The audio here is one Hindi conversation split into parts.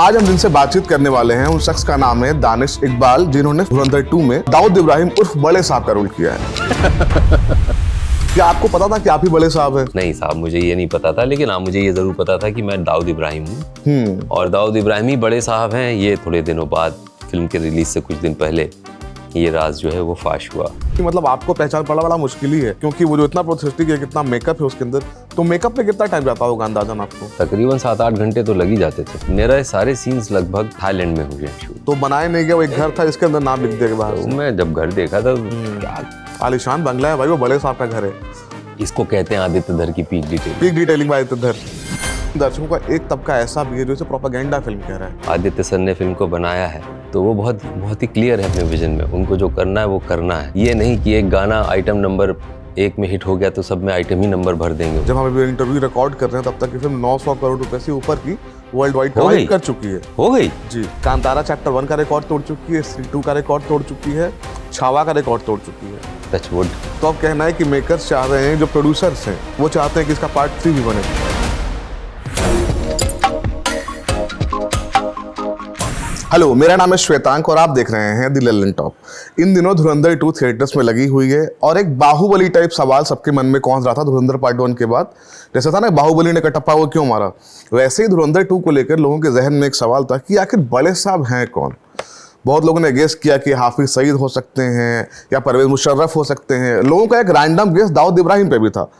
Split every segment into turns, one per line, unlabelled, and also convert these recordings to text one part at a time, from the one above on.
आज हम जिनसे बातचीत करने वाले हैं उन शख्स का नाम है दानिश इकबाल, जिन्होंने धुरंधर 2 में दाऊद इब्राहिम उर्फ बड़े साहब का रोल किया है। क्या आपको पता था कि आप ही बड़े साहब हैं?
नहीं साहब, मुझे ये नहीं पता था, लेकिन हाँ मुझे ये जरूर पता था कि मैं दाऊद इब्राहिम हूँ और दाऊद इब्राहिम ही बड़े साहब हैं। ये थोड़े दिनों बाद फिल्म के रिलीज से कुछ दिन पहले ये राज जो है वो फाश हुआ।
कि मतलब आपको पहचान पड़ा बड़ा मुश्किल ही है, क्योंकि वो जो इतना प्रोस्थेटिक है, कितना मेकअप है उसके अंदर, तो मेकअप पे कितना टाइम जाता होगा अंदाजन आपको?
तकरीबन 7-8 घंटे तो लग ही जाते थे। मेरा सारे सीन्स लगभग थाईलैंड में हुए शूट।
तो बनाए नहीं गया, वो एक घर था जिसके अंदर नाम लिख दिया के बाहर
तो मैं जब घर देखा था
आलिशान बंगला है भाई, वो बड़े साहब का घर है।
इसको कहते हैं आदित्य धर की पीक
डिटेलिंग बाय आदित्य धर। दर्शकों का एक तबका ऐसा भी है जो इसे प्रोपेगेंडा फिल्म कह रहा है।
आदित्य सर ने फिल्म को बनाया है तो वो बहुत ही क्लियर है अपने विजन में। उनको जो करना है वो करना है। ये नहीं कि एक गाना आइटम नंबर 1 में हिट हो गया तो सब में आइटम ही नंबर भर देंगे।
जब हम अभी इंटरव्यू रिकॉर्ड कर रहे हैं तब तक की फिल्म 900 करोड़ रुपए से ऊपर की वर्ल्ड वाइड कमाई कर चुकी है।
हो गई
जी। कांतारा चैप्टर 1 का रिकॉर्ड तोड़ चुकी है, सी 2 का रिकॉर्ड तोड़ चुकी है, छावा का रिकॉर्ड तोड़ चुकी है।
Touch wood.
तो अब कहना है कि मेकर्स चाह रहे हैं, जो प्रोड्यूसर्स हैं वो चाहते हैं कि इसका पार्ट 3 भी बने। हेलो, मेरा नाम है श्वेतांक और आप देख रहे हैं द ललन टॉप। इन दिनों धुरंधर 2 थिएटर्स में लगी हुई है और एक बाहुबली टाइप सवाल सबके मन में कौन रहा था धुरंधर पार्ट 1 के बाद। जैसे था ना बाहुबली ने कटप्पा को क्यों मारा, वैसे ही धुरंधर 2 को लेकर लोगों के जहन में एक सवाल था कि आखिर बड़े साहब हैं कौन। बहुत लोगों ने गेस किया कि हाफिज सईद हो सकते हैं या परवेज मुशर्रफ हो सकते हैं। लोगों का एक रैंडम गेस दाऊद इब्राहिम पे भी था।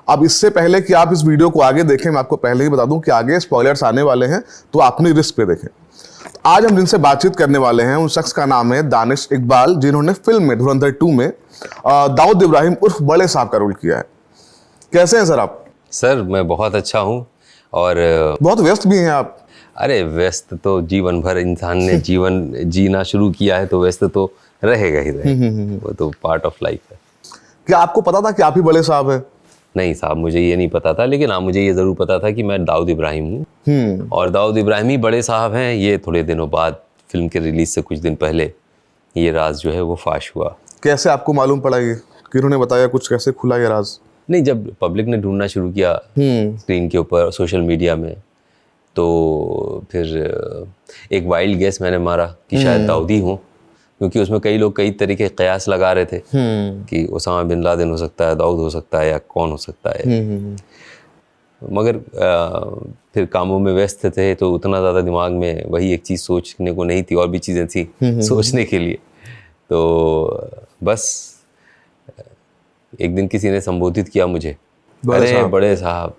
अब इससे पहले कि आप इस वीडियो को आगे देखें, मैं आपको पहले ही बता दूं कि आगे स्पॉयलर्स आने वाले हैं, तो अपनी रिस्क पे देखें। आज हम जिनसे बातचीत करने वाले हैं उन शख्स का नाम है दानिश इकबाल, जिन्होंने फिल्म में धुरंधर 2 में दाऊद इब्राहिम उर्फ बड़े साहब का रोल किया है। कैसे हैं सर आप?
सर मैं बहुत अच्छा हूँ और
बहुत व्यस्त भी हैं आप।
अरे व्यस्त तो जीवन भर इंसान ने जीवन जीना शुरू किया है तो व्यस्त तो रहेगा ही रहेगा। वो तो पार्ट ऑफ लाइफ है।
क्या आपको पता था कि आप ही बड़े साहब हैं?
नहीं साहब, मुझे ये नहीं पता था, लेकिन हाँ मुझे ये जरूर पता था कि मैं दाऊद इब्राहिम हूँ और दाऊद इब्राहिम ही बड़े साहब हैं। ये थोड़े दिनों बाद फिल्म के रिलीज से कुछ दिन पहले ये राज जो है वो फाश हुआ।
कैसे आपको मालूम पड़ा ये? किन्होंने बताया कुछ? कैसे खुला ये राज?
नहीं, जब पब्लिक ने ढूंढना शुरू किया स्क्रीन के ऊपर, सोशल मीडिया में, तो फिर एक वाइल्ड गेस मैंने मारा कि शायद दाऊदी हूँ, क्योंकि उसमें कई लोग कई तरीके कयास लगा रहे थे कि उसामा बिन लादेन हो सकता है, दाऊद हो सकता है या कौन हो सकता है। मगर फिर कामों में व्यस्त थे तो उतना ज़्यादा दिमाग में वही एक चीज़ सोचने को नहीं थी, और भी चीज़ें थी सोचने के लिए। तो बस एक दिन किसी ने संबोधित किया मुझे, अरे बड़े साहब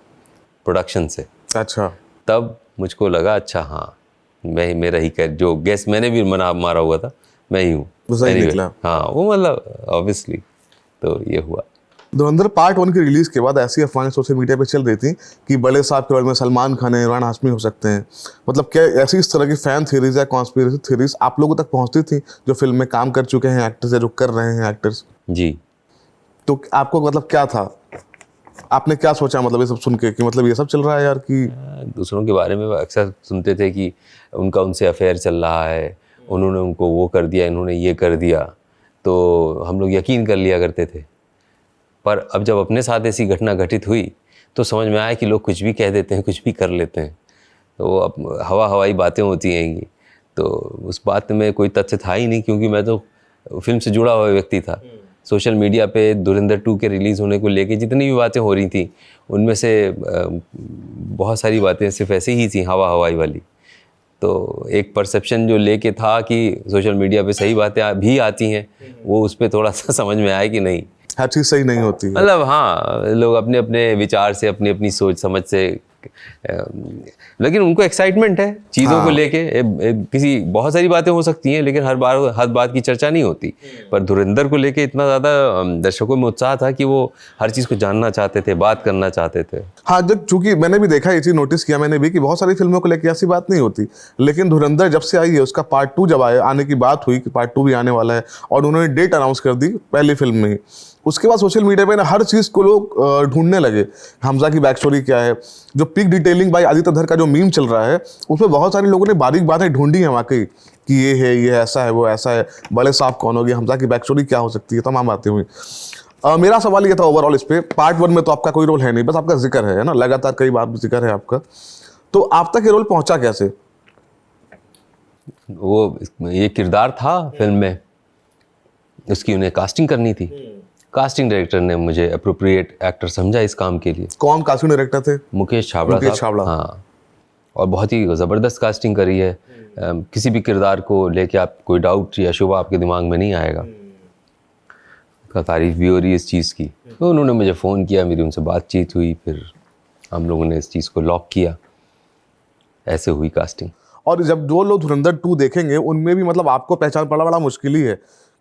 प्रोडक्शन से। अच्छा। तब मुझको लगा अच्छा हाँ मैं मेरा ही कर, जो गेस मैंने भी मारा हुआ था मैं ही हूँ। हाँ वो मतलब ऑब्वियसली तो ये हुआ।
धुरंधर पार्ट 1 की रिलीज के बाद ऐसी अफवाहें सोशल मीडिया पे चल रही थी कि बड़े साहब के रोल में सलमान खान है, इमरान हाशमी हो सकते हैं। मतलब क्या ऐसी इस तरह की फैन थ्योरीज या कॉन्स्पिरेसी थ्योरीज आप लोगों तक पहुंचती थी जो फिल्म में काम कर चुके हैं एक्टर्स या जो कर रहे हैं एक्टर्स?
जी।
तो आपको मतलब क्या था, आपने क्या सोचा मतलब ये सब सुन के कि मतलब ये सब चल रहा है यार? कि
दूसरों के बारे में अक्सर सुनते थे कि उनका उनसे अफेयर चल रहा है, उन्होंने उनको वो कर दिया, इन्होंने ये कर दिया, तो हम लोग यकीन कर लिया करते थे। पर अब जब अपने साथ ऐसी घटना घटित हुई तो समझ में आया कि लोग कुछ भी कह देते हैं, कुछ भी कर लेते हैं। तो अब हवाई बातें होती हैं ये, तो उस बात में कोई तथ्य था ही नहीं, क्योंकि मैं तो फिल्म से जुड़ा हुआ व्यक्ति था। सोशल मीडिया पे धुरंधर 2 के रिलीज़ होने को लेके जितनी भी बातें हो रही थी उनमें से बहुत सारी बातें सिर्फ ऐसे ही थी हवाई वाली। तो एक परसेप्शन जो लेके था कि सोशल मीडिया पे सही बातें भी आती हैं, वो उस पर थोड़ा सा समझ में आया कि नहीं,
हर चीज़ सही नहीं होती है।
मतलब हाँ लोग अपने अपने विचार से, अपनी अपनी सोच समझ से, लेकिन उनको एक्साइटमेंट है चीज़ों को लेके। किसी बहुत सारी बातें हो सकती हैं लेकिन हर बात की चर्चा नहीं होती। पर धुरंधर को लेके इतना ज़्यादा दर्शकों में उत्साह था कि वो हर चीज़ को जानना चाहते थे, बात करना चाहते थे।
हाँ, जब चूंकि मैंने भी देखा, ये चीज़ नोटिस किया मैंने भी कि बहुत सारी फिल्मों को लेकर ऐसी बात नहीं होती, लेकिन धुरंधर जब से आई है उसका पार्ट 2 जब आने की बात हुई कि पार्ट 2 भी आने वाला है और उन्होंने डेट अनाउंस कर दी पहली फिल्म में ही, उसके बाद सोशल मीडिया पे ना हर चीज़ को लोग ढूंढने लगे। हमजा की बैक स्टोरी क्या है, जो पिक डिटेलिंग बाय आदित्य धर का जो मीम चल रहा है उसमें बहुत सारे लोगों ने बारीक बातें ढूंढी हैं वाकई कि ये है, ये ऐसा है, वो ऐसा है, बड़े साहब कौन हो गए, हमजा की बैक स्टोरी क्या हो सकती है, तमाम बातें हुई। मेरा सवाल ये था ओवरऑल इस पे, पार्ट 1 में तो आपका कोई रोल है नहीं, बस आपका जिक्र है ना, लगातार कई बार जिक्र है आपका, तो आप तक ये रोल पहुंचा कैसे?
वो ये किरदार था फिल्म में, उसकी उन्हें कास्टिंग करनी थी। कास्टिंग डायरेक्टर ने मुझे अप्रोप्रिएट एक्टर समझा इस काम के लिए।
कौन कास्टिंग डायरेक्टर थे?
मुकेश छाबड़ा
मुकेश
साहब।
छाबड़ा।
हाँ, और बहुत ही ज़बरदस्त कास्टिंग करी है। किसी भी किरदार को लेके आप कोई डाउट या शुबा आपके दिमाग में नहीं आएगा। का तारीफ भी हो रही है इस चीज़ की। तो उन्होंने मुझे फ़ोन किया, मेरी उनसे बातचीत हुई, फिर हम लोगों ने इस चीज़ को लॉक किया, ऐसे हुई कास्टिंग।
और जब जो लोग धुरंधर 2 देखेंगे उनमें भी मतलब आपको पहचान पड़ना बड़ा मुश्किल ही है,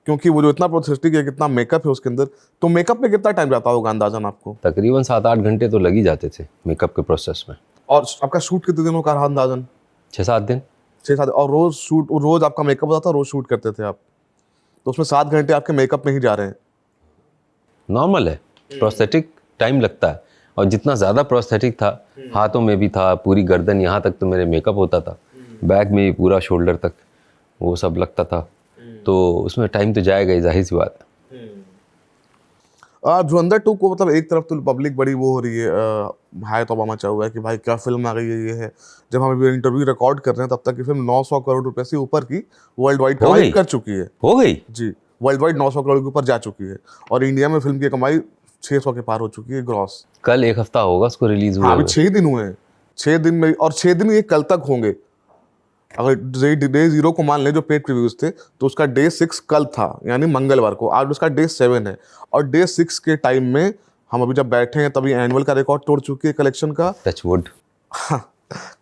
क्योंकि वो जो इतना प्रोसेस्टिक है, कितना मेकअप है उसके अंदर। तो मेकअप में कितना टाइम जाता होगा अंदाजन आपको?
तकरीबन 7-8 घंटे तो लग ही जाते थे मेकअप के प्रोसेस में।
और आपका शूट कितने दिनों का रहा अंदाजन?
6-7 दिन।
6-7। और रोज आपका मेकअप होता था, रोज शूट करते थे आप, तो उसमें 7 घंटे आपके मेकअप में ही जा रहे हैं।
नॉर्मल है, प्रोस्थेटिक टाइम लगता है, और जितना ज़्यादा प्रोस्थेटिक था, हाथों में भी था, पूरी गर्दन यहाँ तक तो मेरे मेकअप होता था, बैक में भी पूरा शोल्डर तक वो सब लगता था, तो उसमें टाइम तो जाएगा ही, जाहिर सी बात है।
धुरंधर 2 को मतलब एक तरफ तो पब्लिक बड़ी वो हो रही है, हाय तौबा मचा हुआ है कि भाई क्या फिल्म आ गई है, ये है। जब हम अभी इंटरव्यू रिकॉर्ड कर रहे हैं तब तक की फिल्म 900 करोड़ रुपए से ऊपर की वर्ल्ड वाइड कमाई कर चुकी है।
हो गई
जी, वर्ल्ड वाइड 900 करोड़ के ऊपर जा चुकी है, और इंडिया में फिल्म की कमाई 600 के पार हो चुकी है ग्रॉस।
कल 1 हफ्ता होगा उसको रिलीज हुए।
हाँ, अभी 6 दिन हुए हैं। 6 दिन में, और 6 दिन ये कल तक होंगे। अगर डे 0 को मान लें जो पेड प्रीव्यूज थे, तो उसका डे 6 कल था, यानी मंगलवार को। आज उसका डे 7 है, और डे 6 के टाइम में हम अभी जब बैठे हैं तभी एनुअल का रिकॉर्ड तोड़ चुकी है कलेक्शन का।
Touch wood.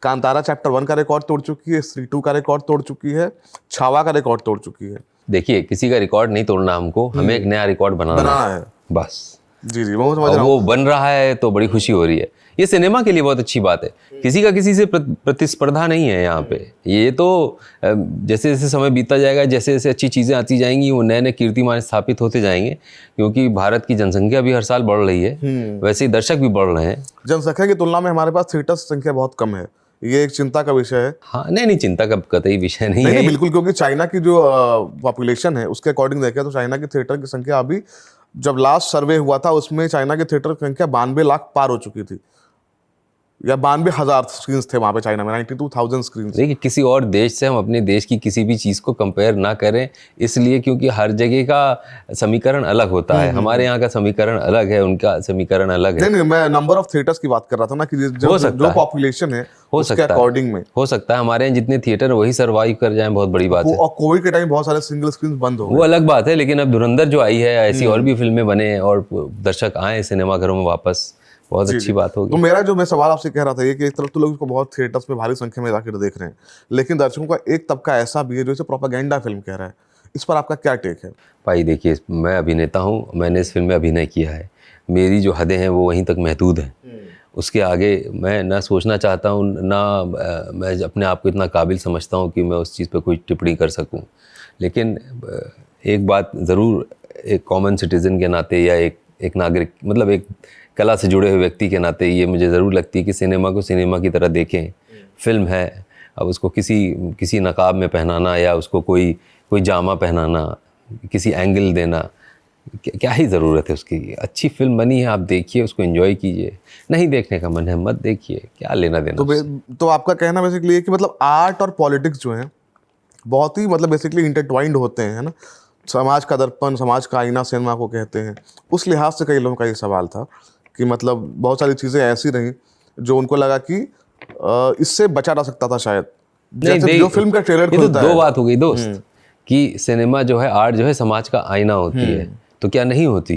कांतारा चैप्टर 1 का रिकॉर्ड तोड़ चुकी है, स्त्री 2 का रिकॉर्ड तोड़ चुकी है, छावा का रिकॉर्ड तोड़ चुकी है।
देखिए, किसी का रिकॉर्ड नहीं तोड़ना हमको, हमें एक नया रिकॉर्ड बनाना है बस।
जी जी, वो समझ
और
रहा
वो
हूँ।
बन रहा है तो बड़ी खुशी हो रही है। ये सिनेमा के लिए बहुत अच्छी बात है। किसी का किसी से प्रतिस्पर्धा नहीं है यहाँ पे। ये तो जैसे जैसे समय बीतता जाएगा, जैसे जैसे अच्छी चीज़ें आती जाएंगी, वो नए नए कीर्तिमान स्थापित होते जाएंगे, क्योंकि भारत की जनसंख्या भी हर साल बढ़ रही है, वैसे ही दर्शक भी बढ़ रहे हैं।
जनसंख्या की तुलना में हमारे पास थिएटर संख्या बहुत कम है, ये एक चिंता का विषय है।
हाँ, नहीं, चिंता का कतई विषय नहीं है।
नहीं, बिल्कुल, क्योंकि चाइना की जो पॉपुलेशन है उसके अकॉर्डिंग देखें तो चाइना की थिएटर की संख्या अभी, जब लास्ट सर्वे हुआ था उसमें चाइना के थिएटर की संख्या 92 लाख पार हो चुकी थी, या 92,000 स्क्रीन थे वहाँ पे चाइना में, 92,000 स्क्रीन।
देखिए, किसी और देश से हम अपने देश की किसी भी चीज़ को कंपेयर ना करें, इसलिए क्योंकि हर जगह का समीकरण अलग होता है। हमारे यहाँ का समीकरण अलग है, उनका समीकरण अलग है।
नहीं, मैं नंबर ऑफ थिएटर्स की बात कर रहा था ना, कि जो पॉपुलेशन है उसके अकॉर्डिंग में
हो सकता है हमारे यहाँ जितने थिएटर वही सर्वाइव कर जाएं, बहुत बड़ी बात है।
और कोविड के टाइम बहुत सारे सिंगल स्क्रीन बंद हो गए,
वो अलग बात है, लेकिन अब धुरंधर जो आई है, ऐसी और भी फिल्में बने और दर्शक आए सिनेमाघरों में वापस, बहुत अच्छी बात होगी।
तो मेरा जो मैं सवाल आपसे कह रहा था ये कि एक तरफ तो लोग इसको बहुत थिएटर्स में भारी संख्या में जाकर देख रहे हैं, लेकिन दर्शकों का एक तबका ऐसा भी है जो इसे प्रोपेगेंडा फिल्म कह रहा है। इस पर आपका क्या टेक है?
भाई देखिए, मैं अभिनेता हूँ, मैंने इस फिल्म में अभिनय किया है, मेरी जो हदें हैं वो वहीं तक महदूद हैं। उसके आगे मैं ना सोचना चाहता हूँ, ना मैं अपने आप को इतना काबिल समझता हूँ कि मैं उस चीज़ पर कोई टिप्पणी कर सकूँ। लेकिन एक बात ज़रूर, एक कॉमन सिटीज़न के नाते, या एक नागरिक, मतलब एक कला से जुड़े हुए व्यक्ति के नाते, ये मुझे ज़रूर लगती है कि सिनेमा को सिनेमा की तरह देखें। फिल्म है, अब उसको किसी नकाब में पहनाना, या उसको कोई जामा पहनाना, किसी एंगल देना, क्या ही ज़रूरत है उसकी। अच्छी फिल्म बनी है, आप देखिए, उसको एंजॉय कीजिए। नहीं देखने का मन है मत देखिए, क्या लेना देना।
तो आपका कहना बेसिकली है कि मतलब आर्ट और पॉलिटिक्स जो है बहुत ही मतलब बेसिकली इंटरट्वाइंड होते हैं, है ना। समाज का दर्पण, समाज का आईना सिनेमा को कहते हैं। उस लिहाज से कई लोगों का ये सवाल था कि मतलब बहुत सारी चीज़ें ऐसी रहीं जो उनको लगा कि इससे बचा जा सकता था शायद। जैसे जो फिल्म का ट्रेलर खुलता है,
दो बात हो गई दोस्त, कि सिनेमा जो है, आर्ट जो है, समाज का आईना होती है, तो क्या नहीं होती?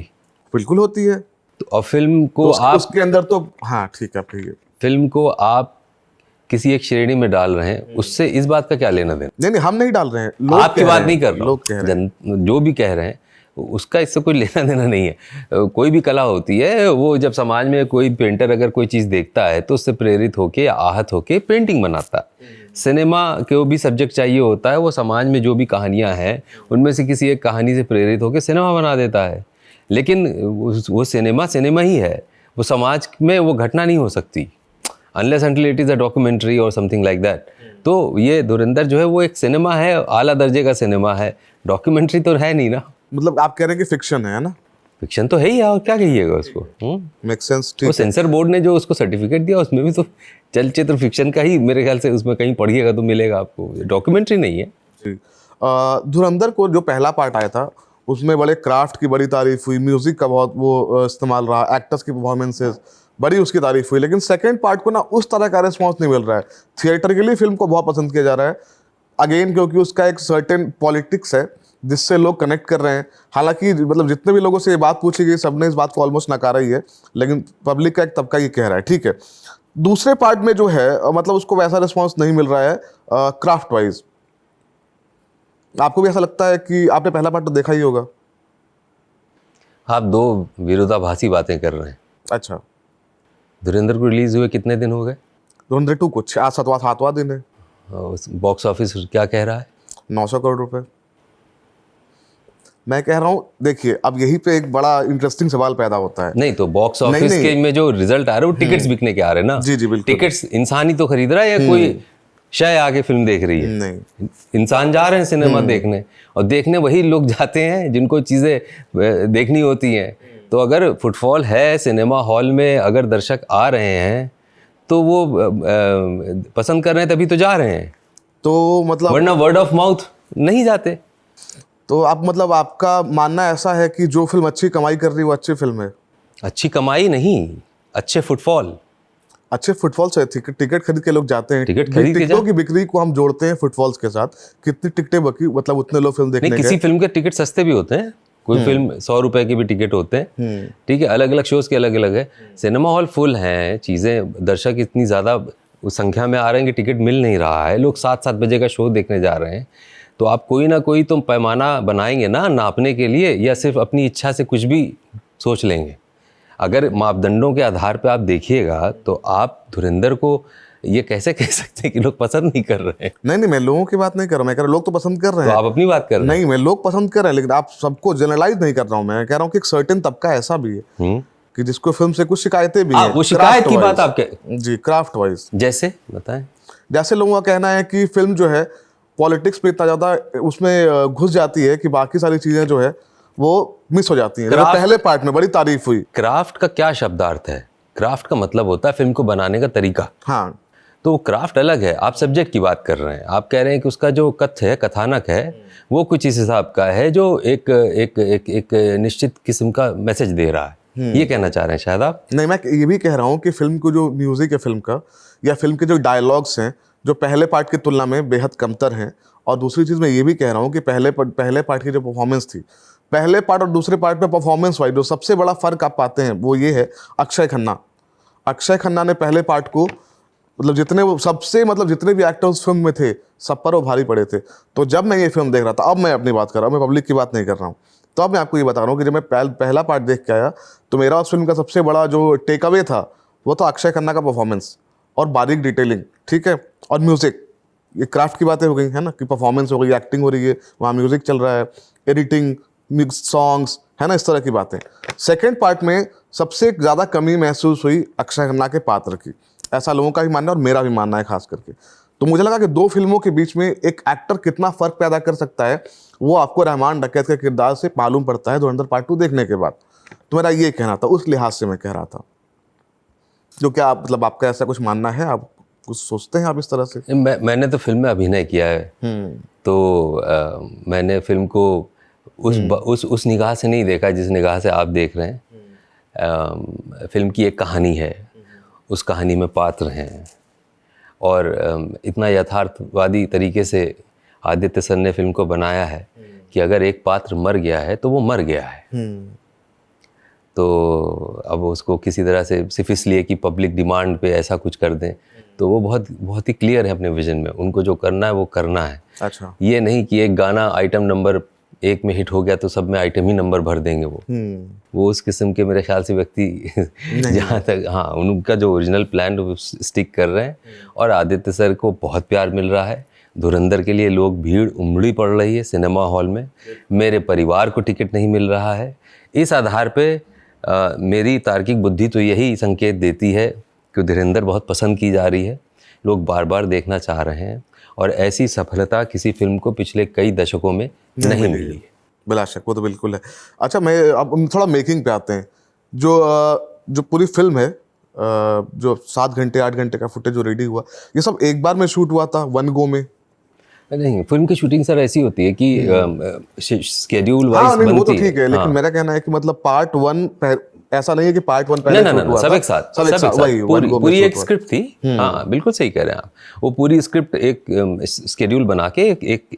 बिल्कुल होती है।
तो और फिल्म को
तो
आप
उसके अंदर तो, हाँ ठीक है, ठीक है,
फिल्म को आप किसी एक श्रेणी में डाल रहे हैं, उससे इस बात का क्या लेना देना?
नहीं, हम नहीं डाल रहे हैं,
लोग आपकी बात नहीं कर रहा हूँ,
लोग कह रहे हैं,
जो भी कह रहे हैं उसका इससे कोई लेना देना नहीं है। कोई भी कला होती है, वो जब समाज में कोई पेंटर अगर कोई चीज़ देखता है तो उससे प्रेरित होके या आहत होके पेंटिंग बनाता है। सिनेमा को भी सब्जेक्ट चाहिए होता है, वो समाज में जो भी कहानियाँ हैं उनमें से किसी एक कहानी से प्रेरित होकर सिनेमा बना देता है। लेकिन वो सिनेमा ही है, वो समाज में वो घटना नहीं हो सकती, unless until it is a documentary और समथिंग लाइक दैट। तो ये धुरंधर जो है वो एक सिनेमा है, आला दर्जे का सिनेमा है, डॉक्यूमेंट्री तो है नहीं ना।
मतलब आप कह रहे हैं कि फिक्शन है ना?
फिक्शन तो है ही है, और क्या कहिएगा उसको।
मेक सेंस,
वो
ठीक।
सेंसर बोर्ड ने जो उसको सर्टिफिकेट दिया उसमें भी तो चलचित्र फिक्शन का ही मेरे ख्याल से उसमें कहीं पढ़िएगा तो मिलेगा आपको, डॉक्यूमेंट्री नहीं है।
जी। धुरंधर को जो पहला पार्ट आया था उसमें बड़े क्राफ्ट की बड़ी तारीफ हुई, म्यूजिक का बहुत वो इस्तेमाल रहा, एक्टर्स की परफॉर्मेंसेस बड़ी उसकी तारीफ हुई, लेकिन सेकंड पार्ट को ना उस तरह का रिस्पॉन्स नहीं मिल रहा है। थिएटर के लिए फिल्म को बहुत पसंद किया जा रहा है, अगेन क्योंकि उसका एक सर्टेन पॉलिटिक्स है जिससे लोग कनेक्ट कर रहे हैं। हालांकि मतलब जितने भी लोगों से ये बात पूछी गई सबने इस बात को ऑलमोस्ट नकारा ही है, लेकिन पब्लिक का एक तबका ये कह रहा है, ठीक है। दूसरे पार्ट में जो है मतलब उसको वैसा रिस्पॉन्स नहीं मिल रहा है क्राफ्ट वाइज। आपको भी ऐसा लगता है कि आपने पहला पार्ट तो देखा ही होगा?
आप दो विरोधाभासी बातें कर रहे हैं।
अच्छा,
धुरंधर को रिलीज हुए कितने दिन हो गए?
धुरंधर 2 को 7वां दिन है।
बॉक्स ऑफिस क्या कह रहा है?
900 करोड़ रुपए। मैं कह रहा हूँ, देखिए अब यही पे एक बड़ा इंटरेस्टिंग सवाल पैदा होता है।
नहीं तो बॉक्स ऑफिस के में जो रिजल्ट आ रहे हैं वो टिकट्स बिकने के आ रहे हैं ना।
जी जी बिल्कुल।
टिकट्स इंसान ही तो खरीद रहा है या कोई शय आगे फिल्म देख रही है?
नहीं,
इंसान जा रहे हैं सिनेमा देखने, और देखने वही लोग जाते हैं जिनको चीज़ें देखनी होती हैं। तो अगर फुटफॉल है सिनेमा हॉल में, अगर दर्शक आ रहे हैं तो वो पसंद कर रहे हैं तभी तो जा रहे हैं,
तो मतलब
वरना वर्ड ऑफ माउथ नहीं जाते।
तो आप मतलब आपका मानना ऐसा है कि जो फिल्म अच्छी कमाई कर रही है वो अच्छी फिल्म है?
अच्छी कमाई नहीं, अच्छे फुटफॉल।
अच्छे फुटफॉल से टिकट खरीद के लोग जाते हैं,
टिकट खरीद के
टिकटों की बिक्री को हम जोड़ते हैं फुटफॉल्स के साथ, कितनी टिकटें बकी मतलब उतने लोग फिल्म देखने
नहीं, किसी फिल्म के टिकट सस्ते भी होते हैं, कोई फिल्म 100 रुपए के भी टिकट होते हैं, ठीक है, अलग अलग शोज के अलग अलग है। सिनेमा हॉल फुल हैं, चीज़ें, दर्शक इतनी ज़्यादा उस संख्या में आ रहे हैं कि टिकट मिल नहीं रहा है, लोग 7-7 बजे का शो देखने जा रहे हैं। तो आप कोई ना कोई तो पैमाना बनाएंगे ना नापने के लिए, या सिर्फ अपनी इच्छा से कुछ भी सोच लेंगे? अगर मापदंडों के आधार पे आप देखिएगा तो आप धुरंधर को ये कैसे कह सकते हैं कि लोग पसंद नहीं कर रहे हैं?
नहीं, मैं लोगों की बात नहीं कर रहा, मैं कह रहा लोग तो पसंद कर रहे
तो
हैं।
आप अपनी बात कर रहे हैं।
नहीं, मैं लोग पसंद कर रहे हैं, लेकिन आप सबको जनरलाइज नहीं कर रहा हूँ। मैं कह रहा हूँ कि एक सर्टेन तबका ऐसा भी है कि जिसको फिल्म से कुछ शिकायतें भी हैं।
वो शिकायत की बात आप
जी, क्राफ्ट वाइज
जैसे बताएं।
जैसे लोगों का कहना है कि फिल्म जो है पॉलिटिक्स पे इतना ज़्यादा उसमें घुस जाती है कि बाकी सारी चीज़ें जो है वो मिस हो जाती हैं। जैसे पहले पार्ट में बड़ी तारीफ हुई।
क्राफ्ट का क्या शब्दार्थ है? क्राफ्ट का मतलब होता है फिल्म को बनाने का तरीका।
हाँ,
तो वो क्राफ्ट अलग है। आप सब्जेक्ट की बात कर रहे हैं, आप कह रहे हैं कि उसका जो कथ्य है, कथानक है, वो कुछ इस हिसाब का है जो एक निश्चित किस्म का मैसेज दे रहा है। ये कहना चाह रहे हैं शायद आप?
नहीं, मैं ये भी कह रहा हूँ कि फिल्म को जो म्यूजिक है फिल्म का, या फिल्म के जो डायलॉग्स हैं जो पहले पार्ट की तुलना में बेहद कमतर हैं। और दूसरी चीज़ मैं ये भी कह रहा हूँ कि पहले पार्ट की जो परफॉर्मेंस थी, पहले पार्ट और दूसरे पार्ट में परफॉर्मेंस वाइज जो सबसे बड़ा फर्क आप पाते हैं वो ये है अक्षय खन्ना ने पहले पार्ट को मतलब जितने भी एक्टर्स फिल्म में थे सब पर वो भारी पड़े थे। तो जब मैं ये फिल्म देख रहा था, अब मैं अपनी बात कर रहा हूँ, मैं पब्लिक की बात नहीं कर रहा हूँ, तो अब मैं आपको ये बता रहा हूँ कि जब मैं पहला पार्ट देख के आया तो मेरा उस फिल्म का सबसे बड़ा जो टेक अवे था वो था अक्षय खन्ना का परफॉर्मेंस और बारीक डिटेलिंग, ठीक है, और म्यूजिक। ये क्राफ्ट की बातें हो गई है ना, कि परफॉर्मेंस हो गई, एक्टिंग हो रही है, वहाँ म्यूजिक चल रहा है, एडिटिंग, मिक्स सॉन्ग्स, है ना, इस तरह की बातें। सेकेंड पार्ट में सबसे ज़्यादा कमी महसूस हुई अक्षय खन्ना के पात्र की, ऐसा लोगों का भी मानना है और मेरा भी मानना है खास करके। तो मुझे लगा कि दो फिल्मों के बीच में एक एक्टर कितना फ़र्क पैदा कर सकता है वो आपको रहमान डकैत के किरदार से मालूम पड़ता है धुरंधर पार्ट 2 देखने के बाद। तो मेरा ये कहना था, उस लिहाज से मैं कह रहा था। जो क्या आप मतलब आपका ऐसा कुछ मानना है, आप कुछ सोचते हैं आप इस तरह से?
मैंने तो फिल्म में अभिनय किया है, तो मैंने फिल्म को उस निगाह से नहीं देखा जिस निगाह से आप देख रहे हैं। फिल्म की एक कहानी है, उस कहानी में पात्र हैं, और इतना यथार्थवादी तरीके से आदित्य सर ने फिल्म को बनाया है कि अगर एक पात्र मर गया है तो वो मर गया है। तो अब उसको किसी तरह से सिर्फ इसलिए कि पब्लिक डिमांड पे ऐसा कुछ कर दें, तो वो बहुत ही क्लियर है अपने विजन में, उनको जो करना है वो करना है।
अच्छा, ये
नहीं कि एक गाना आइटम नंबर 1 में हिट हो गया तो सब में आइटम ही नंबर भर देंगे। वो उस किस्म के मेरे ख्याल से व्यक्ति जहाँ तक, हाँ, उनका जो ओरिजिनल प्लान वो स्टिक कर रहे हैं। और आदित्य सर को बहुत प्यार मिल रहा है, धुरंधर के लिए लोग भीड़ उमड़ी पड़ रही है सिनेमा हॉल में, मेरे परिवार को टिकट नहीं मिल रहा है। इस आधार पे मेरी तार्किक बुद्धि तो यही संकेत देती है कि धुरंधर बहुत पसंद की जा रही है, लोग बार बार देखना चाह रहे हैं, और ऐसी सफलता किसी फिल्म को पिछले कई दशकों में नहीं मिली है।
बिला शक, वो तो बिल्कुल है। अच्छा, मैं अब हम थोड़ा मेकिंग पे आते हैं। जो पूरी फिल्म है, जो 7 घंटे 8 घंटे का फुटेज जो रेडी हुआ, ये सब एक बार में शूट हुआ था, वन गो में?
नहीं, फिल्म की शूटिंग सर ऐसी होती है कि स्केड्यूल
हाँ,
वाइज
नहीं वो तो
बनती है।
ठीक है, लेकिन मेरा कहना है कि मतलब पार्ट 1 ऐसा नहीं है कि पार्ट 1 पहले
ना
शूट हुआ
सब
था,
एक साथ,
सब एक साथ, वही
पूरी
one go में
पूरी
shoot
एक
हुआ।
स्क्रिप्ट थी। हाँ बिल्कुल सही कह रहे हैं आप। वो पूरी स्क्रिप्ट एक स्केड्यूल बना के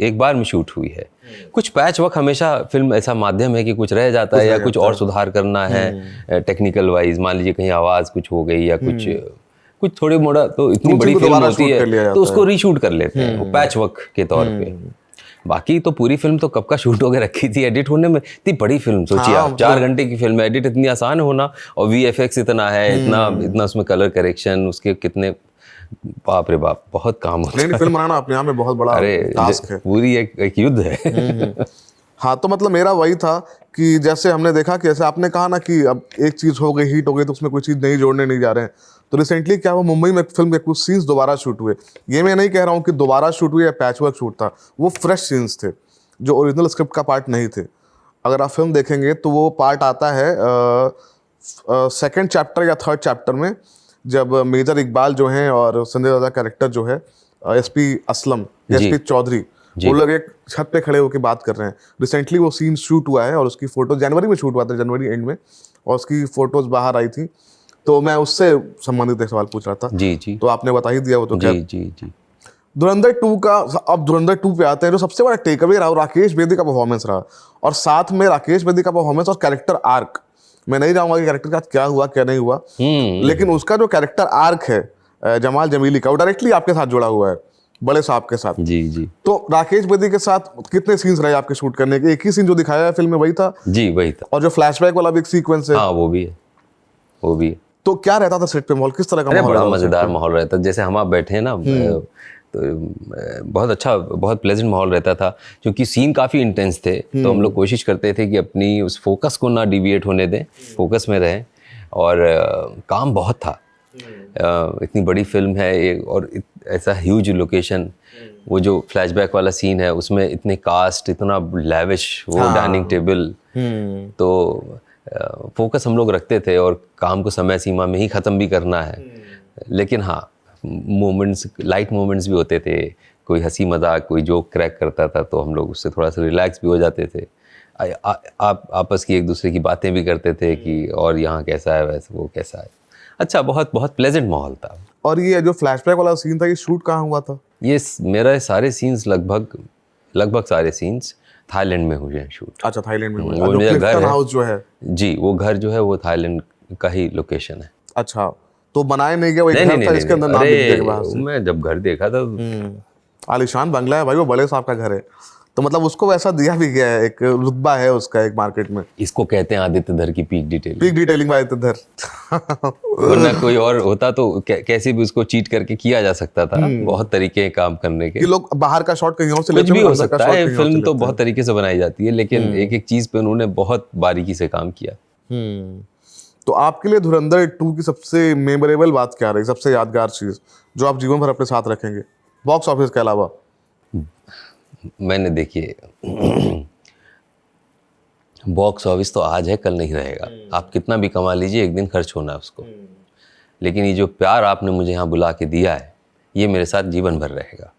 एक बार में शूट हुई है। कुछ पैच वर्क, हमेशा फिल्म ऐसा माध्यम है कि कुछ रह जाता है या कुछ और सुधार करना है टेक्निकल वाइज। मान लीजिए कहीं आवाज़ कुछ हो गई या कुछ थोड़े मोड़ा, तो इतनी बड़ी फिल्म होती है तो उसको रीशूट कर लेते हैं, वो पैच वर्क के तौर पे। बाकी तो पूरी फिल्म तो कब का शूट होकर रखी थी, एडिट होने में। इतनी बड़ी फिल्म सोचिए आप, 4 घंटे की फिल्म, एडिट इतनी आसान होना, और VFX इतना है, इतना उसमें कलर करेक्शन, उसके कितने, बाप रे बाप, बहुत काम होता है।
फिल्म बनाना अपने आप में बहुत बड़ा टास्क है,
पूरी एक युद्ध है।
हाँ, तो मतलब मेरा वही था कि जैसे हमने देखा कि जैसे आपने कहा ना कि अब एक चीज हो गई, हिट हो गई, तो उसमें कोई चीज नहीं जोड़ने नहीं जा रहे हैं। तो रिसेंटली क्या हुआ, मुंबई में फिल्म के कुछ सीन्स दोबारा शूट हुए। ये मैं नहीं कह रहा हूँ कि दोबारा शूट हुए या पैचवर्क शूट था, वो फ्रेश सीन्स थे जो ओरिजिनल स्क्रिप्ट का पार्ट नहीं थे। अगर आप फिल्म देखेंगे तो वो पार्ट आता है 2nd चैप्टर या 3rd चैप्टर में, जब मेजर इकबाल जो हैं और संजय दत्त कैरेक्टर जो है SP असलम, SP चौधरी, वो लोग एक छत पे खड़े होकर बात कर रहे हैं। रिसेंटली वो सीन शूट हुआ है और उसकी फोटो जनवरी में शूट हुआ था, जनवरी एंड में, और उसकी फोटोज बाहर आई थी। तो मैं उससे संबंधित एक सवाल पूछ रहा था।
जी।
तो आपने बता ही दिया वो तो।
जी।
धुरंधर 2 का, अब धुरंधर 2 पे आते हैं। जो सबसे बड़ा टेक अवे रहा वो राकेश बेदी का परफॉर्मेंस रहा, और साथ में राकेश बेदी का परफॉर्मेंस और कैरेक्टर आर्क। मैं नहीं जाऊंगा कि कैरेक्टर का क्या हुआ क्या नहीं हुआ, लेकिन उसका जो कैरेक्टर आर्क है जमाल जमीली का, वो डायरेक्टली आपके साथ जुड़ा हुआ है, बड़े साहब के साथ।
जी।
तो राकेश बेदी के साथ कितने सीन्स रहे आपके शूट करने के? एक ही सीन जो दिखाया है फिल्म में वही था?
जी वही था।
और जो फ्लैशबैक वाला भी एक सीक्वेंस है,
हाँ वो भी है।
तो क्या रहता था सेट पे माहौल, किस तरह का माहौल?
बड़ा मजेदार माहौल रहता, जैसे हम आप बैठे हैं ना, तो बहुत अच्छा, बहुत प्लेजेंट माहौल रहता था, क्योंकि सीन काफ़ी इंटेंस थे। तो हम लोग कोशिश करते थे कि अपनी उस फोकस को ना डिविएट होने दें, फोकस में रहें। और काम बहुत था, इतनी बड़ी फिल्म है और ऐसा ह्यूज लोकेशन। वो जो फ्लैशबैक वाला सीन है उसमें इतने कास्ट, इतना लैविश वो डाइनिंग टेबल, तो फोकस हम लोग रखते थे और काम को समय सीमा में ही ख़त्म भी करना है। लेकिन हाँ, मोमेंट्स, लाइट मोमेंट्स भी होते थे, कोई हंसी मजाक, कोई जोक क्रैक करता था तो हम लोग उससे थोड़ा सा रिलैक्स भी हो जाते थे। आप आपस की एक दूसरे की बातें भी करते थे कि और यहाँ कैसा है, वैसे वो कैसा है। अच्छा, बहुत बहुत प्लेजेंट माहौल था।
और ये जो फ्लैशबैक वाला सीन था, ये शूट कहाँ हुआ था?
ये मेरा सारे सीन्स लगभग सारे सीन्स थाईलैंड में हुए हैं शूट।
अच्छा, थाईलैंड में
वो मेरा घर
हाउस जो है
जी, वो घर जो है वो थाईलैंड का ही लोकेशन है।
अच्छा, तो बनाए नहीं गया वो एक घर था इसके अंदर नाम लिख दिया बाहर से?
मैं जब घर देखा था,
आलीशान बंगला है भाई, वो बड़े साहब का घर है, तो मतलब उसको वैसा दिया भी गया है, एक रुतबा है उसका एक मार्केट में।
इसको कहते हैं आदित्य धर की पीक
डिटेलिंग बाय आदित्य धर।
वरना कोई और होता तो कैसे भी उसको चीट करके किया जा सकता था। बहुत तरीके हैं काम करने के,
कि लोग बाहर का शॉट कहीं और से लेते
कुछ भी हो सकता है। फिल्म तो बहुत तरीके से बनाई जाती है, लेकिन एक एक चीज पे उन्होंने बहुत बारीकी से काम किया।
तो आपके लिए धुरंधर 2 की सबसे मेमोरेबल बात क्या रही, सबसे यादगार चीज जो आप जीवन भर अपने साथ रखेंगे, बॉक्स ऑफिस के अलावा?
मैंने देखिए, बॉक्स ऑफिस तो आज है, कल नहीं रहेगा। आप कितना भी कमा लीजिए, एक दिन खर्च होना है उसको। लेकिन ये जो प्यार आपने मुझे यहाँ बुला के दिया है, ये मेरे साथ जीवन भर रहेगा।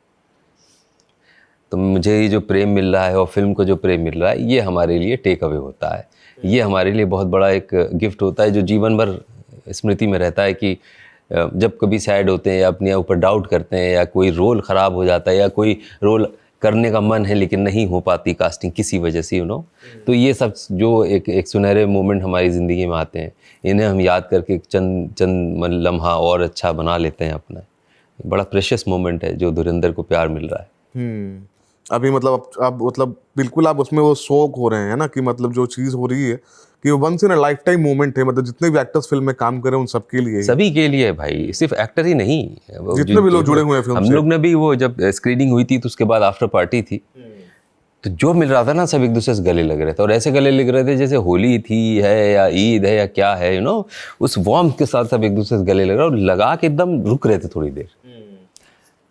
तो मुझे ये जो प्रेम मिल रहा है और फिल्म को जो प्रेम मिल रहा है, ये हमारे लिए टेक अवे होता है। ये हमारे लिए बहुत बड़ा एक गिफ्ट होता है जो जीवन भर स्मृति में रहता है कि जब कभी सैड होते हैं या अपने ऊपर डाउट करते हैं या कोई रोल ख़राब हो जाता है या कोई रोल करने का मन है लेकिन नहीं हो पाती कास्टिंग किसी वजह से, तो ये सब जो एक सुनहरे मोमेंट हमारी ज़िंदगी में आते हैं, इन्हें हम याद करके चंद लम्हा और अच्छा बना लेते हैं अपना। बड़ा प्रेशियस मोमेंट है जो धुरंधर को प्यार मिल रहा है।
अभी मतलब अब मतलब बिल्कुल आप उसमें वो शौक हो रहे हैं ना, कि मतलब जो चीज़ हो रही है कि वो once in a lifetime moment है। मतलब जितने भी एक्टर्स फिल्म में काम कर रहे हैं उन सबके लिए,
सभी के लिए भाई, सिर्फ एक्टर ही नहीं,
जितने भी लोग जुड़े हुए हैं फिल्म से।
हम लोग ने भी वो जब स्क्रीनिंग हुई थी तो उसके बाद आफ्टर पार्टी थी, तो जो मिल रहा था ना, सब एक दूसरे से गले लग रहे थे और ऐसे गले लग रहे थे जैसे होली थी है या ईद है या क्या है, उस वार्मथ के साथ सब एक दूसरे से गले लग रहे और लगा के एकदम रुक रहे थे थोड़ी देर।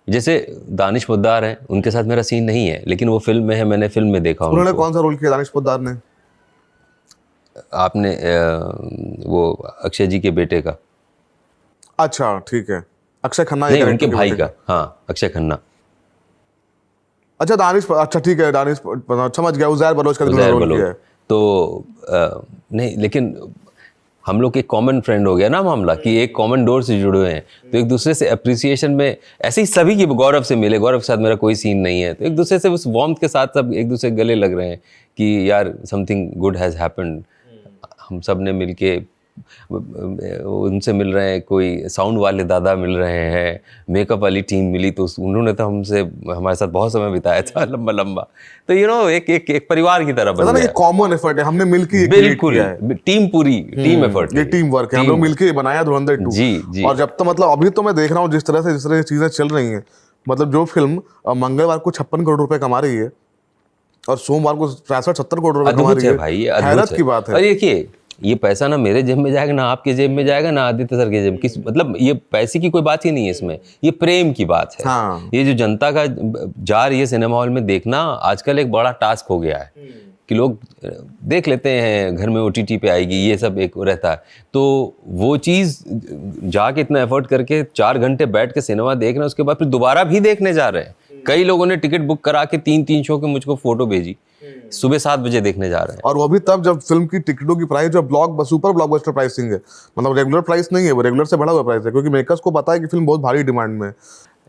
जैसे दानिश पोद्दार हैं, उनके साथ मेरा सीन नहीं है, लेकिन वो फिल्म में है, मैंने फिल्म में देखा
उन्होंने
उनको।
कौन सा रोल किया दानिश पोद्दार ने?
आपने वो अक्षय जी के बेटे का,
अच्छा ठीक है, अक्षय खन्ना
नहीं
ये
उनके
character के
भाई
बेटे
का, हाँ अक्षय खन्ना।
अच्छा अच्छा ठीक है, समझ गया, उज़ैर बलोच का
उज़ैर
रोल
बलोच।
किया है।
तो नहीं, लेकिन हम लोग के कॉमन फ्रेंड हो गया ना मामला, कि एक कॉमन डोर से जुड़े हुए हैं, तो एक दूसरे से अप्रिसिएशन में ऐसे ही सभी की, गौरव से मिले, गौरव के साथ मेरा कोई सीन नहीं है, तो एक दूसरे से उस वार्मथ के साथ सब एक दूसरे के गले लग रहे हैं कि यार समथिंग गुड हैज़ हैपेंड। हम सब ने मिलके उनसे मिल रहे हैं, कोई साउंड वाले दादा मिल रहे हैं, मेकअप वाली टीम मिली, तो उन्होंने तो हमारे साथ बहुत समय बिताया था लंबा लंबा। तो एक परिवार की तरह बन
पता ना, ये
गया।
कॉमन एफर्ट है, हमने मिलके ये create
बिल्कुल,
किया है।
टीम पूरी टीम एफर्ट
ये टीम वर्क है, हम लोग मिलके ये बनाया धुरंधर 2।
जी, जी।
और जब तो मतलब अभी तो मैं देख रहा हूँ जिस तरह से चीजें चल रही हैं, मतलब जो फिल्म मंगलवार को 56 करोड़ रुपए कमा रही है और सोमवार को 65-70 करोड़ रुपए कमा
अद्भुत
रही
है
है,
भाई, ये अद्भुत
हैरत
है।
की बात है।
और देखिए, ये पैसा ना मेरे जेब में जाएगा, ना आपके जेब में जाएगा, ना आदित्य सर के जेब में, किस मतलब ये पैसे की कोई बात ही नहीं है इसमें, ये प्रेम की बात है।
हाँ।
ये जो जनता का जा रही है सिनेमा हॉल में देखना, आजकल एक बड़ा टास्क हो गया है कि लोग देख लेते हैं, घर में OTT पे आएगी, ये सब एक रहता है। तो वो चीज़ जाके इतना एफर्ट करके 4 घंटे बैठ के सिनेमा देख रहे हैं, उसके बाद फिर दोबारा भी देखने जा रहे हैं। कई लोगों ने टिकट बुक करा के 3-3 शो के मुझको फोटो भेजी, सुबह 7 बजे देखने जा रहे हैं।
और वो भी तब जब फिल्म की टिकटों की प्राइस जो सुपर ब्लॉकबस्टर प्राइसिंग है, मतलब रेगुलर प्राइस नहीं है, वो रेगुलर से बढ़ा हुआ प्राइस है, क्योंकि मेकर्स को पता है कि फिल्म बहुत भारी डिमांड में है।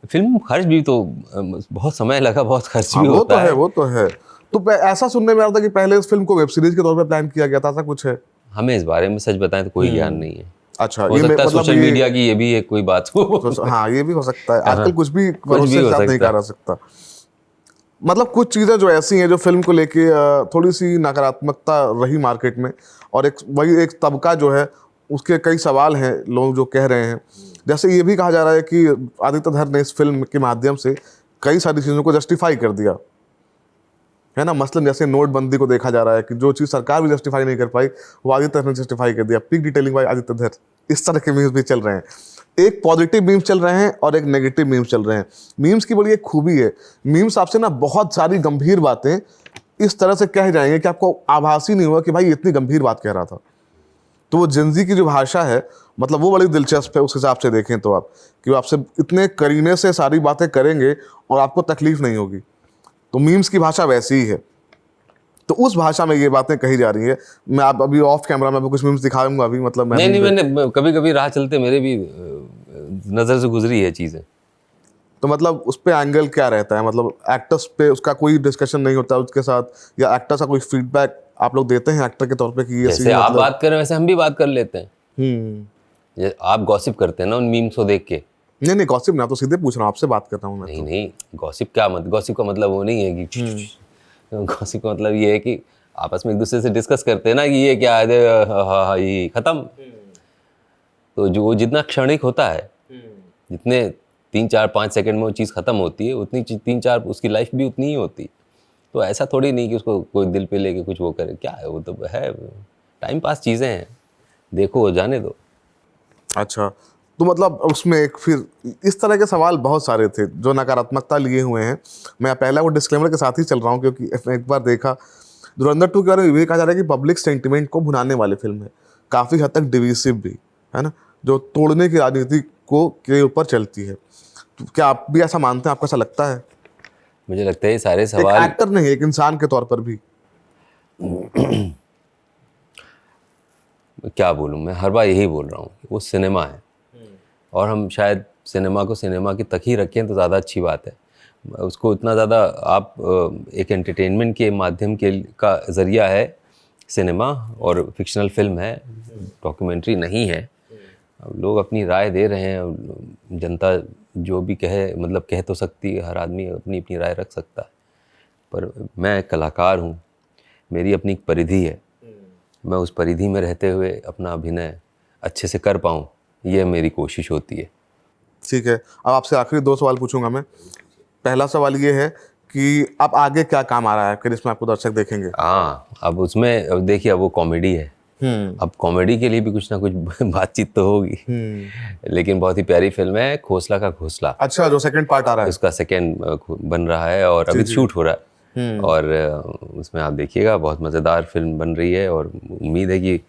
फिल्म खर्च भी तो बहुत समय लगा, बहुत खर्च भी
वो तो
होता है।
वो तो है। तो ऐसा सुनने में आ रहा था कि पहले इस फिल्म को वेब सीरीज के तौर पे प्लान किया गया था, ऐसा कुछ है?
हमें इस बारे में सच बताएं तो कोई ज्ञान नहीं है।
अच्छा,
हो
ये
सकता है
मतलब
सोशल मीडिया की ये भी एक कोई बात हो।
हाँ, ये भी हो सकता है, आजकल कुछ भी
कुछ
भरोसे
भी
के
हो
साथ नहीं
सकता है।
कहा जा सकता। मतलब कुछ चीज़ें जो ऐसी हैं जो फिल्म को लेके थोड़ी सी नकारात्मकता रही मार्केट में, और एक तबका जो है उसके कई सवाल हैं, लोग जो कह रहे हैं। जैसे ये भी कहा जा रहा है कि आदित्य धर ने इस फिल्म के माध्यम से कई सारी चीज़ों को जस्टिफाई कर दिया है ना। मसलन जैसे नोटबंदी को देखा जा रहा है कि जो चीज़ सरकार भी जस्टिफाई नहीं कर पाई, वो आदित्य धर ने जस्टिफाई कर दिया। पीक डिटेलिंग बाय आदित्य धर, इस तरह के मीम्स भी चल रहे हैं। एक पॉजिटिव मीम्स चल रहे हैं और एक नेगेटिव मीम्स चल रहे हैं। मीम्स की बड़ी एक खूबी है, मीम्स आपसे ना बहुत सारी गंभीर बातें इस तरह से कह जाएंगे कि आपको आभास ही नहीं होगा कि भाई ये इतनी गंभीर बात कह रहा था। तो वो जेनजी की जो भाषा है, मतलब वो बड़ी दिलचस्प है उस हिसाब से देखें तो आप, कि वो आपसे इतने करीने से सारी बातें करेंगे और आपको तकलीफ नहीं होगी। तो मीम्स की भाषा वैसी ही है, तो उस भाषा में ये बातें कही जा रही है। मैं आप अभी ऑफ कैमरा में आपको कुछ मीम्स दिखाऊंगा अभी, मतलब
नहीं, मैंने कभी कभी राह चलते मेरे भी नज़र से गुजरी है चीज़ें।
तो मतलब उस पे एंगल क्या रहता है, मतलब एक्टर्स पे उसका कोई डिस्कशन नहीं होता उसके साथ, या एक्टर्स का कोई फीडबैक आप लोग देते हैं एक्टर के तौर पे कि ये
जैसे
सीन
आप
मतलब
बात कर रहे हैं वैसे हम भी बात कर लेते हैं। आप गॉसिप करते हैं ना उन मीम्स को देख के।
नहीं गॉसिप ना, तो सीधे पूछ रहा हूँ, आपसे बात करता हूँ मैं।
नहीं, गॉसिप क्या गॉसिप का मतलब वो नहीं है कि गॉसिप का मतलब ये है कि आपस में एक दूसरे से डिस्कस करते हैं ना कि ये क्या है, ये खत्म। तो जो जितना क्षणिक होता है, जितने 3-4-5 सेकंड में वो चीज़ खत्म होती है, उतनी 3-4 उसकी लाइफ भी उतनी ही होती। तो ऐसा थोड़ी नहीं कि उसको कोई दिल पे लेके कुछ वो करे, क्या है, वो तो है टाइम पास चीज़ें हैं, देखो जाने दो।
अच्छा, तो मतलब उसमें एक फिर इस तरह के सवाल बहुत सारे थे जो नकारात्मकता लिए हुए हैं। मैं पहला वो डिस्क्लेमर के साथ ही चल रहा हूँ, क्योंकि एक बार देखा धुरंधर 2 के बारे में ये कहा जा रहा है कि पब्लिक सेंटिमेंट को भुनाने वाली फिल्म है, काफ़ी हद तक डिविसिव भी है ना, जो तोड़ने की राजनीति को के ऊपर चलती है। तो क्या आप भी ऐसा मानते हैं, आपको ऐसा लगता है?
मुझे लगता है ये सारे
एक
सवाल,
एक्टर नहीं, एक इंसान के तौर पर भी।
क्या बोलूँ मैं, हर बार यही बोल रहा हूँ, वो सिनेमा है और हम शायद सिनेमा को सिनेमा की तक ही रखें तो ज़्यादा अच्छी बात है। उसको इतना ज़्यादा आप एक एंटरटेनमेंट के माध्यम के का ज़रिया है सिनेमा, और फिक्शनल फिल्म है, डॉक्यूमेंट्री नहीं है। अब लोग अपनी राय दे रहे हैं, जनता जो भी कहे, मतलब कह तो सकती है, हर आदमी अपनी अपनी राय रख सकता है, पर मैं एक कलाकार हूँ, मेरी अपनी एक परिधि है, मैं उस परिधि में रहते हुए अपना अभिनय अच्छे से कर पाऊँ, ये मेरी कोशिश होती है।
ठीक है, अब आपसे आखिरी 2 सवाल पूछूंगा मैं। पहला सवाल ये है कि अब आगे क्या काम आ रहा है कि जिसमें आपको दर्शक देखेंगे?
हाँ, अब उसमें अब देखिए, अब वो कॉमेडी है। अब कॉमेडी के लिए भी कुछ ना कुछ बातचीत तो होगी। लेकिन बहुत ही प्यारी फिल्म है, खोसला का घोंसला।
अच्छा, जो सेकंड पार्ट आ रहा है
उसका सेकेंड बन रहा है और अभी शूट हो रहा है। और उसमें आप देखिएगा, बहुत मज़ेदार फिल्म बन रही है और उम्मीद है कि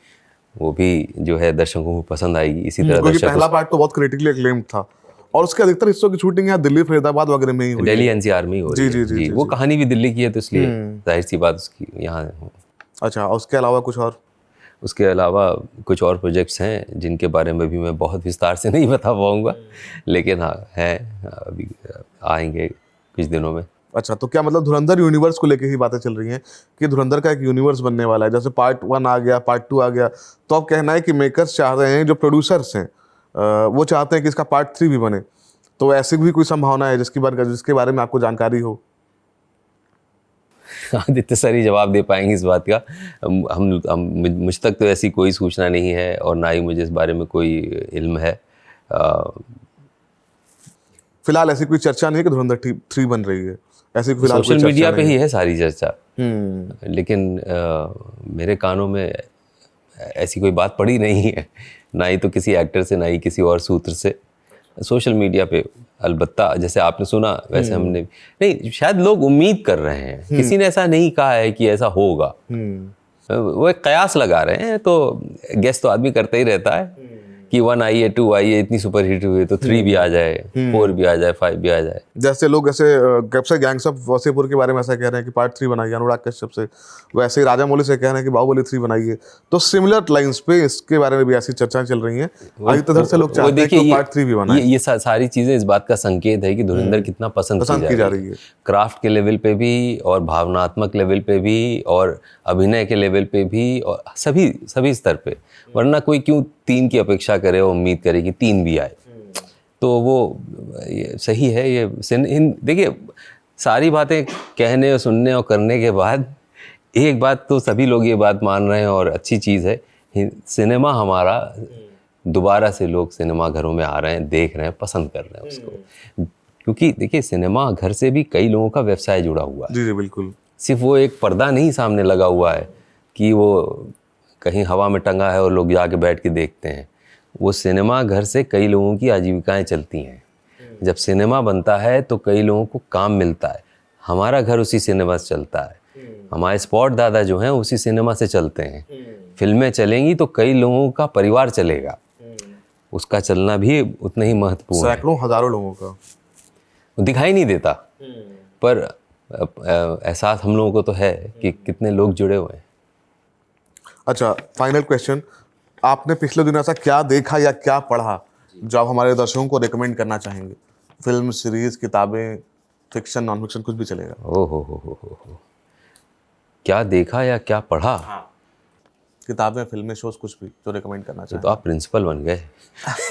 वो भी जो है दर्शकों को पसंद आएगी। इसी तरह
क्योंकि
दर्शक
पहला पार्ट तो बहुत क्रिटिकली एक्लेम्ड था और उसके अधिकतर हिस्सों की शूटिंग यहाँ दिल्ली, फरीदाबाद वगैरह में ही हुई
दिल्ली
है।
एनसीआर में ही हो रही है। जी, वो कहानी भी दिल्ली की है तो इसलिए जाहिर सी बात उसकी यहाँ हो।
अच्छा, और उसके अलावा कुछ और?
उसके अलावा कुछ और प्रोजेक्ट्स हैं जिनके बारे में भी मैं बहुत विस्तार से नहीं बता पाऊंगा, लेकिन हाँ हैं, अभी आएंगे कुछ दिनों में।
अच्छा, तो क्या मतलब धुरंधर यूनिवर्स को लेके ही बातें चल रही हैं कि धुरंधर का एक यूनिवर्स बनने वाला है? जैसे पार्ट 1 आ गया, पार्ट 2 आ गया, तो अब कहना है कि मेकर्स चाह रहे हैं, जो प्रोड्यूसर्स हैं वो चाहते हैं कि इसका पार्ट 3 भी बने। तो ऐसी भी कोई संभावना है जिसके बारे में आपको जानकारी हो?
आदित्य सर ही जवाब दे पाएंगे इस बात का। मुझ तक तो ऐसी कोई सूचना नहीं है और ना ही मुझे इस बारे में कोई इल्म है।
फिलहाल ऐसी कोई चर्चा नहीं है कि धुरंधर 3 बन रही है? ऐसी फिलहाल कोई
सोशल
चर्चा
मीडिया पे
नहीं
ही है सारी चर्चा,
है।
लेकिन मेरे कानों में ऐसी कोई बात पड़ी नहीं है, ना ही तो किसी एक्टर से, ना ही किसी और सूत्र से। सोशल मीडिया पे अलबत्ता जैसे आपने सुना वैसे हमने नहीं, शायद लोग उम्मीद कर रहे हैं, किसी ने ऐसा नहीं कहा है कि ऐसा होगा। वो एक कयास लगा रहे हैं, तो गेस तो आदमी करता ही रहता है कि 1 आई है, 2 आई है, इतनी सुपर हिट हुई तो 3 भी आ जाए, 4 भी आ जाए, 5 भी आ जाए।
जैसे लोग ऐसे गैंग्स ऑफ वासेपुर के बारे में ऐसा कह रहे हैं कि पार्ट 3 बनाइए अनुराग कश्यप से, वैसे ही राजा मौली से कह रहे हैं कि बाहुबली 3 बनाइए। तो सिमिलर लाइंस पे इसके बारे में भी ऐसी चर्चाएं चल रही हैं। आदित्य से लोग चाहते हैं कि पार्ट 3 भी बनाए।
ये सारी चीजें इस बात का संकेत है कि धुरंधर कितना पसंद की जा रही है, क्राफ्ट के लेवल पे भी और भावनात्मक लेवल पे भी और अभिनय के लेवल पे भी और सभी स्तर पे। वरना कोई क्यों 3 की अपेक्षा करे और उम्मीद करे कि 3 भी आए? तो वो ये सही है। ये देखिए, सारी बातें कहने और सुनने और करने के बाद एक बात तो सभी लोग ये बात मान रहे हैं और अच्छी चीज़ है, सिनेमा हमारा दोबारा से लोग सिनेमा घरों में आ रहे हैं, देख रहे हैं, पसंद कर रहे हैं उसको। क्योंकि देखिए, सिनेमा घर से भी कई लोगों का व्यवसाय जुड़ा हुआ है।
जी जी बिल्कुल।
सिर्फ वो एक पर्दा नहीं सामने लगा हुआ है कि वो कहीं हवा में टंगा है और लोग जाके बैठ के देखते हैं। वो सिनेमा घर से कई लोगों की आजीविकाएं चलती हैं। जब सिनेमा बनता है तो कई लोगों को काम मिलता है। हमारा घर उसी सिनेमा से चलता है, हमारे स्पॉट दादा जो हैं उसी सिनेमा से चलते हैं। फिल्में चलेंगी तो कई लोगों का परिवार चलेगा, उसका चलना भी उतना ही महत्वपूर्ण है।
सैकड़ों हजारों लोगों का
दिखाई नहीं देता, पर एहसास हम लोगों को तो है कि कितने लोग जुड़े हुए हैं।
अच्छा, फाइनल क्वेश्चन, आपने पिछले दिनों ऐसा क्या देखा या क्या पढ़ा जो आप हमारे दर्शकों को रिकमेंड करना चाहेंगे? फिल्म, सीरीज, किताबें, फिक्शन, नॉन फिक्शन, कुछ भी चलेगा।
ओ हो। क्या देखा या क्या पढ़ा?
किताबें, फिल्में, शोज, कुछ भी जो रिकमेंड करना चाहें।
तो आप प्रिंसिपल बन गए।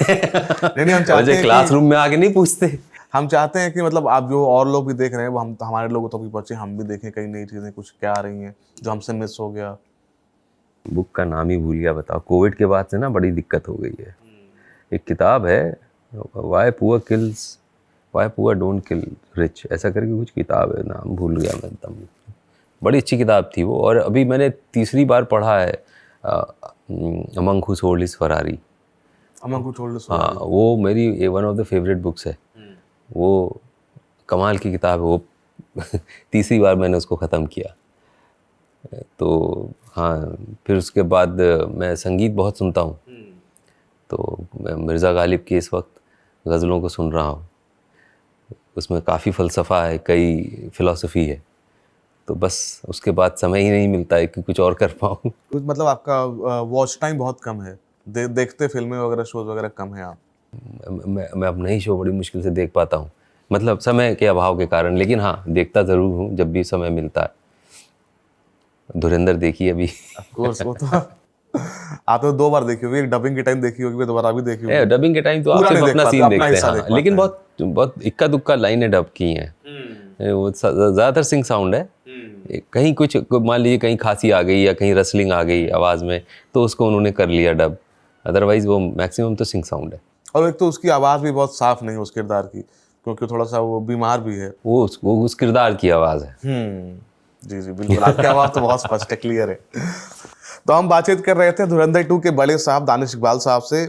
नहीं, हम चाहते हैं
क्लासरूम में आके नहीं पूछते।
हम चाहते हैं कि मतलब आप जो और लोग भी देख रहे हैं वो हम हमारे लोगों तक भी पहुंचे, हम भी देखें कई नई चीज़ें कुछ क्या आ रही हैं जो हमसे मिस हो गया।
बुक का नाम ही भूल गया, बताओ। कोविड के बाद से ना बड़ी दिक्कत हो गई है। एक किताब है, why poor don't kill rich, ऐसा करके कुछ किताब है, नाम भूल गया मैं एकदम। बड़ी अच्छी किताब थी वो, और अभी मैंने तीसरी बार पढ़ा है among who sold his Ferrari. हाँ, वो मेरी one of the favourite books है। वो कमाल की किताब है वो। तीसरी बार मैंने उसको ख़त्म किया। तो हाँ, फिर उसके बाद मैं संगीत बहुत सुनता हूँ, तो मैं मिर्ज़ा गालिब की इस वक्त गज़लों को सुन रहा हूँ। उसमें काफ़ी फ़लसफ़ा है, कई फ़िलॉसफी है, तो बस उसके बाद समय ही नहीं मिलता है कि कुछ और कर पाऊँ।
मतलब आपका वॉच टाइम बहुत कम है, देखते फिल्में वगैरह, शोज वगैरह कम है आप?
मैं अब नई शो बड़ी मुश्किल से देख पाता हूँ, मतलब समय के अभाव के कारण, लेकिन हाँ देखता ज़रूर हूँ जब भी समय मिलता है। धुरंधर देखी अभी।
ऑफ कोर्स, वो तो आपने 2 बार देखी होगी, एक डबिंग के टाइम देखी होगी, दोबारा भी देखी होगी।
डबिंग के टाइम तो आप सिर्फ अपना सीन देखते हैं, हाँ, लेकिन बहुत इक्का दुक्का लाइनें डब की हैं। वो ज़्यादातर सिंग साउंड है। कहीं कुछ मान लीजिए कहीं खांसी आ गई या कहीं रसलिंग आ गई आवाज़ में, तो उसको उन्होंने कर लिया डब, अदरवाइज वो मैक्सिमम तो सिंग साउंड है।
और एक तो उसकी आवाज़ भी बहुत साफ नहीं है उस किरदार की, क्योंकि थोड़ा सा वो बीमार भी है।
वो उस किरदार की आवाज़ है।
जी जी बिल्कुल, आपकी आवाज़ तो बहुत स्पष्ट है, क्लियर है। तो हम बातचीत कर रहे थे धुरंधर 2 के बड़े साहब दानिश इकबाल साहब से,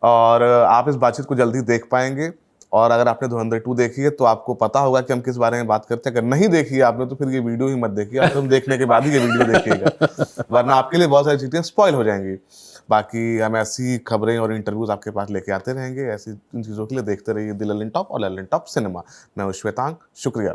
और आप इस बातचीत को जल्दी देख पाएंगे। और अगर आपने धुरंधर 2 देखी है तो आपको पता होगा कि हम किस बारे में बात करते हैं। अगर नहीं देखी है आपने तो फिर ये वीडियो ही मत देखिए, आप फिल्म देखने के बाद ही ये वीडियो देखिएगा, वरना आपके लिए बहुत सारी चीज़ें स्पॉइल हो जाएंगी। बाकी हम ऐसी खबरें और इंटरव्यूज आपके पास लेके आते रहेंगे। ऐसी इन चीज़ों के लिए देखते रहिए द ललन टॉप और ललन टॉप सिनेमा। मैं हूं श्वेतांग, शुक्रिया।